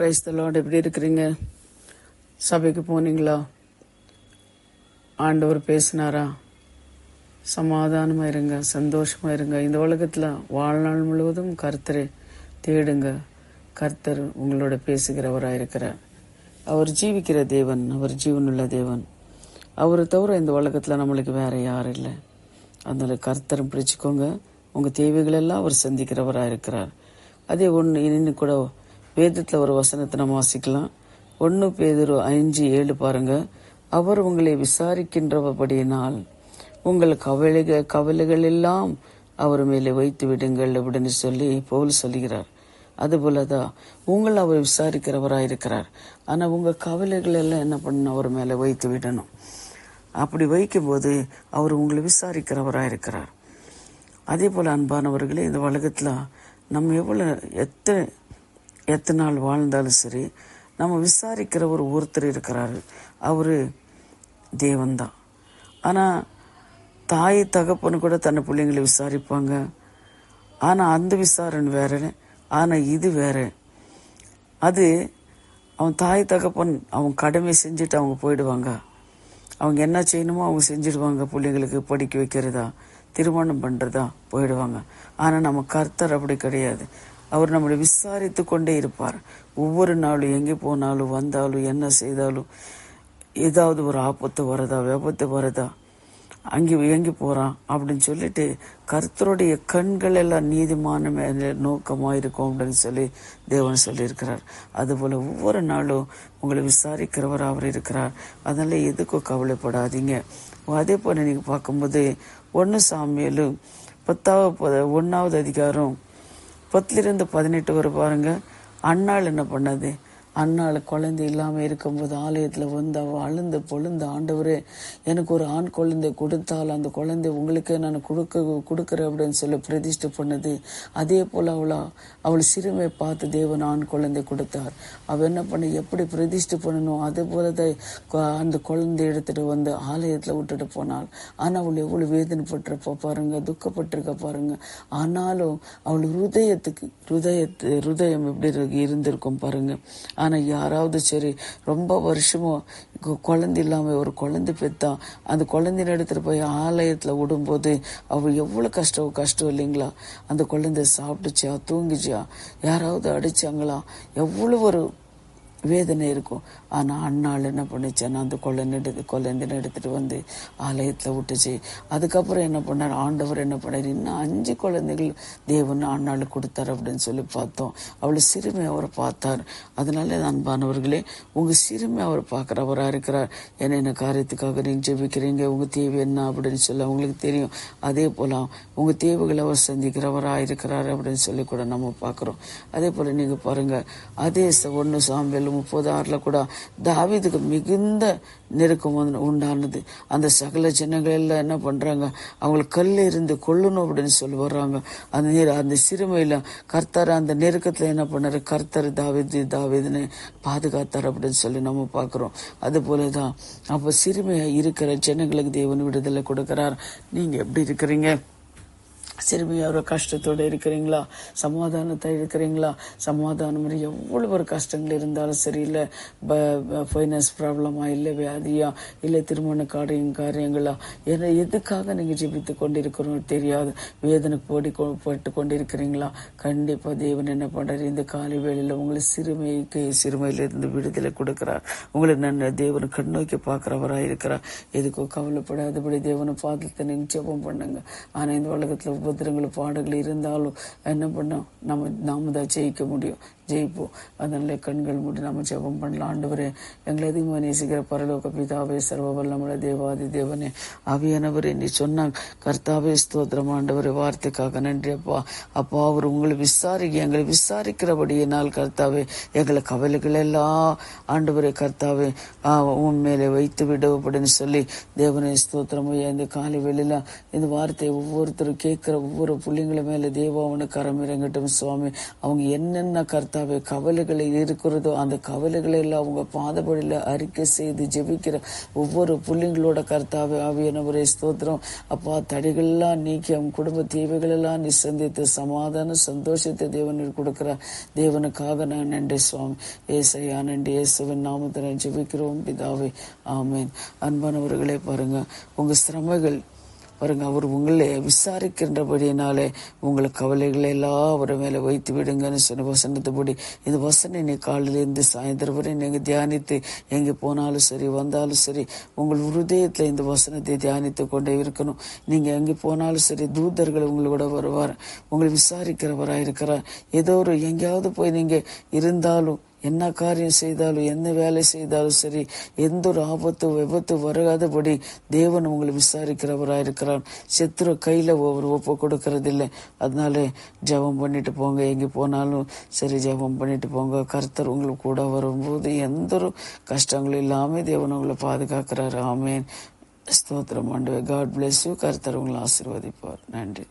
Praise the Lord. எப்படி இருக்கிறீங்க? சபைக்கு போனீங்களா? ஆண்டவர் பேசினாரா? சமாதானமா இருங்க, சந்தோஷமா இருங்க. இந்த உலகத்துல வாழ்நாள் முழுவதும் கர்த்தரை தேடுங்க. கர்த்தர் உங்களோட பேசுகிறவராயிருக்கிறார். அவர் ஜீவிக்கிற தேவன், அவர் ஜீவனுள்ள தேவன். அவரை தவிர இந்த உலகத்துல நம்மளுக்கு வேற யாரும் இல்லை. அதனால கர்த்தரும் பிடிச்சுக்கோங்க. உங்க தேவைகள் எல்லாம் அவர் சந்திக்கிறவராயிருக்கிறார். அதே ஒன்று இன்னும் கூட வேதத்துல ஒரு வசனத்தை நம்ம வாசிக்கலாம். 1 பேதுரு 5:7 பாருங்க. அவர் உங்களை விசாரிக்கின்றபடியினால் உங்கள் கவலைகள் எல்லாம் அவர் மேலே வைத்து விடுங்கள் அப்படின்னு சொல்லி பவுல் சொல்லுகிறார். அதுபோலதான் உங்களை அவர் விசாரிக்கிறவராயிருக்கிறார். ஆனா உங்க கவலைகள் எல்லாம் என்ன பண்ணணும்? அவர் மேலே வைத்து விடணும். அப்படி வைக்கும்போது அவர் உங்களை விசாரிக்கிறவராயிருக்கிறார். அதே போல அன்பானவர்களே, இந்த உலகத்துல நம்ம எவ்வளவு எத்தனை நாள் வாழ்ந்தாலும் சரி, நம்ம விசாரிக்கிற ஒருத்தர் இருக்கிறாரு. அவரு தேவன்தான். ஆனா தாய் தகப்பனு கூட தன்னை பிள்ளைங்களை விசாரிப்பாங்க. ஆனா அந்த விசாரணை வேற, ஆனா இது வேற. அது அவன் தாய் தகப்பன் அவன் கடமை செஞ்சுட்டு அவங்க போயிடுவாங்க. அவங்க என்ன செய்யணுமோ அவங்க செஞ்சிடுவாங்க. பிள்ளைங்களுக்கு படிக்க வைக்கிறதா, திருமணம் பண்றதா போயிடுவாங்க. ஆனா நம்ம கர்த்தர் அப்படி கிடையாது. அவர் நம்மளை விசாரித்து கொண்டே இருப்பார். ஒவ்வொரு நாளும் எங்கே போனாலும் வந்தாலும் என்ன செய்தாலும் ஏதாவது ஒரு ஆபத்து வரதா, விபத்து வரதா, எங்கே போறான் அப்படின்னு சொல்லிட்டு கர்த்தருடைய கண்கள் எல்லாம் நீதிமான மேல நோக்கமா இருக்கும் அப்படின்னு சொல்லி தேவன் சொல்லியிருக்கிறார். அதுபோல ஒவ்வொரு நாளும் உங்களை விசாரிக்கிறவர் அவர் இருக்கிறார். அதனால எதுக்கும் கவலைப்படாதீங்க. அதே போல நீங்க பார்க்கும்போது 1 சாமுவேல் 1வது அதிகாரம் 10-18 வரை பாருங்க. அன்னாள் என்ன பண்ணது? அன்னாள் குழந்தை இல்லாம இருக்கும்போது ஆலயத்துல வந்து அவ அழுந்து பொழுந்து, ஆண்டவரே எனக்கு ஒரு ஆண் குழந்தை கொடுத்தால் அந்த குழந்தை உங்களுக்கே நான் கொடுக்கறேன் அப்படின்னு சொல்லி பிரதிஷ்டை பண்ணது. அதே போல அவள் சிறுமை பார்த்து தேவன் ஆண் குழந்தை கொடுத்தார். அவ என்ன பண்ண, எப்படி பிரதிஷ்டை பண்ணணும் அதே போலதான் அந்த குழந்தை எடுத்துட்டு வந்து ஆலயத்துல விட்டுட்டு போனாள். ஆனா அவள் எவ்வளவு வேதனைப்பட்டிருப்பா பாருங்க, துக்கப்பட்டிருக்க பாருங்க. ஆனாலும் அவள் ஹிருதயம் எப்படி இருந்திருக்கும் பாருங்க. ஆனா யாராவது சரி ரொம்ப வருஷமோ குழந்தை இல்லாம ஒரு குழந்தை பெத்தா, அந்த குழந்தைய எடுத்துட்டு போய் ஆலயத்துல விடும்போது அவ எவ்வளவு கஷ்டம் இல்லைங்களா? அந்த குழந்தை சாப்பிட்டுச்சா, தூங்கிச்சா, யாராவது அடிச்சாங்களா, எவ்வளவு ஒரு வேதனை இருக்கும். ஆனா அண்ணாள் என்ன பண்ணிச்சான்னா அந்த குழந்தைன்னு எடுத்துட்டு வந்து ஆலயத்துல விட்டுச்சு. அதுக்கப்புறம் என்ன பண்ணார்? ஆண்டவர் என்ன பண்ணார்? இன்னும் 5 குழந்தைகள் தேவன் அண்ணாளுக்கு கொடுத்தார் அப்படின்னு சொல்லி பார்த்தோம். அவளை சிறுமை அவர் பார்த்தார். அதனால அன்பானவர்களே, உங்க சிறுமை அவர் பார்க்கிறவரா இருக்கிறார். என்னென்ன காரியத்துக்காக நீங்க ஜெபிக்கிறீங்க, உங்க தேவை என்ன அப்படின்னு சொல்லி அவங்களுக்கு தெரியும். அதே போல உங்க தேவைகளை அவர் சந்திக்கிறவரா இருக்கிறார் அப்படின்னு சொல்லி கூட நம்ம பார்க்கிறோம். அதே போல நீங்க பாருங்க, அதே 1 சாமுவேல் 36 கூட தாவீதுக்கு மிகுந்த நெருக்கம் உண்டானது. அந்த சகல ஜனங்கள் எல்லாம் என்ன பண்றாங்க? அவங்களுக்கு கல்ல இருந்து கொல்லணும் அப்படின்னு சொல்லி வர்றாங்க. அந்த சிறுமையில கர்த்தர் அந்த நெருக்கத்துல என்ன பண்ணாரு? கர்த்தர் தாவீதுன்னு பாதுகாத்தார் அப்படின்னு சொல்லி நம்ம பார்க்கிறோம். அது போலதான் அப்ப சிறுமையா இருக்கிற ஜனங்களுக்கு தேவன் விடுதலை கொடுக்கிறார். நீங்க எப்படி இருக்கிறீங்க? சிறுமியா ஒரு கஷ்டத்தோடு இருக்கிறீங்களா? சமாதானத்தை இருக்கிறீங்களா? சமாதானம் எவ்வளவு ஒரு கஷ்டங்கள் இருந்தாலும் சரி, இல்ல ஃபைனான்ஸ் ப்ராப்ளமா, இல்ல வியாதியா, இல்ல திருமண காரியங்களா, எதுக்காக நீங்க ஜெபித்து கொண்டிருக்கிறோம் தெரியாது, வேதனை போட்டு கொண்டிருக்கிறீங்களா? கண்டிப்பா தேவன் என்ன பண்றாரு? இந்த காலை வேளையில உங்களை சிறுமையில இருந்து விடுதலை கொடுக்கிறார். உங்களை தேவன் கண்ணோக்கி பார்க்கிறவராய் இருக்கிறார். எதுக்கும் கவலைப்படாதபடி தேவனை பார்த்து நீங்க ஜெபம் பண்ணுங்க. ஆனா இந்த உலகத்துல உபத்திரங்கள் பாடுகள் இருந்தாலும் என்ன பண்ணோம்? நாம தான் ஜெயிக்க முடியும், ஜெயிப்போம். அதனால கண்கள் மூடி நம்ம ஜெபம் பண்ணலாம். ஆண்டவரே, எங்களை அதிகமாக நேசிக்கிற பரலோக பிதாவே, சர்வ வல்லமுள்ள தேவாதி தேவனே, ஆவியானவரே, நீ சொன்ன கர்த்தாவே ஸ்தோத்திரம். ஆண்டவரே, வார்த்தைக்காக நன்றி அப்பா. அப்பா, அவர் உங்களை எங்களை விசாரிக்கிறபடியினால் கர்த்தாவே, எங்களை கவலைகள் எல்லாம் ஆண்டவரே கர்த்தாவே உன் மேலே வைத்து விடு அப்படின்னு சொல்லி தேவனே ஸ்தோத்திரம். இந்த காலை வேளையில இந்த வார்த்தையை ஒவ்வொருத்தரும் கேட்கிற இருக்கிற ஒவ்வொரு புள்ளிங்களும் மேல தேவாவனு கரம் இறங்கட்டும் சுவாமி. அவங்க என்னென்ன கர்த்தாவே கவலைகளை இருக்கிறதோ அந்த கவலைகளை எல்லாம் அவங்க பாதபடியில் அறிக்கை செய்து ஜெபிக்கிற ஒவ்வொரு புள்ளிங்களோட கர்த்தாவே ஆவியானவரே ஸ்தோத்திரம். அப்பா, தடைகள்லாம் நீக்கி அவங்க குடும்ப தேவைகள் எல்லாம் நீ சந்தித்து சமாதான சந்தோஷத்தை தேவனில் கொடுக்கிற தேவனுக்காக நான் நன்றி சுவாமி. ஏசையா நன்றி. இயேசுவின் நாமத்தில் ஜெபிக்கிறோம் பிதாவே, ஆமேன். அன்பானவர்களே, பாருங்க, உங்க சிரமங்கள் பாருங்க, அவர் உங்களை விசாரிக்கின்றபடியினாலே உங்களை கவலைகளை எல்லாம் அவர் மேலே வைத்து விடுங்கன்னு சொன்ன வசனத்தைப்படி இந்த வசனம் நீ காலையிலேருந்து சாயந்தரம் வரை நீங்கள் தியானித்து எங்கே போனாலும் சரி வந்தாலும் சரி உங்கள் இருதயத்தில் இந்த வசனத்தை தியானித்து கொண்டே இருக்கணும். நீங்கள் எங்கே போனாலும் சரி தூதர்கள் உங்களோட வருவார், உங்களை விசாரிக்கிறவராயிருக்கிறார். ஏதோ ஒரு எங்கேயாவது போய் நீங்கள் இருந்தாலும் என்ன காரியம் செய்தாலும் என்ன வேலை செய்தாலும் சரி எந்த ஒரு ஆபத்து விபத்து வராதபடி தேவன் உங்களை விசாரிக்கிறவராயிருக்கிறார். சத்துரு கையில ஒப்பு கொடுக்கறதில்லை. அதனால ஜெபம் பண்ணிட்டு போங்க. எங்கே போனாலும் சரி ஜெபம் பண்ணிட்டு போங்க. கர்த்தர் உங்களுக்கு கூட வரும்போது எந்த ஒரு கஷ்டங்களும் இல்லாமல் தேவன் உங்களை பாதுகாக்கிறார். ஆமேன். ஸ்தோத்திரம் ஆண்டவரே. God bless you. கர்த்தர் உங்களை ஆசீர்வதிப்பார். நன்றி.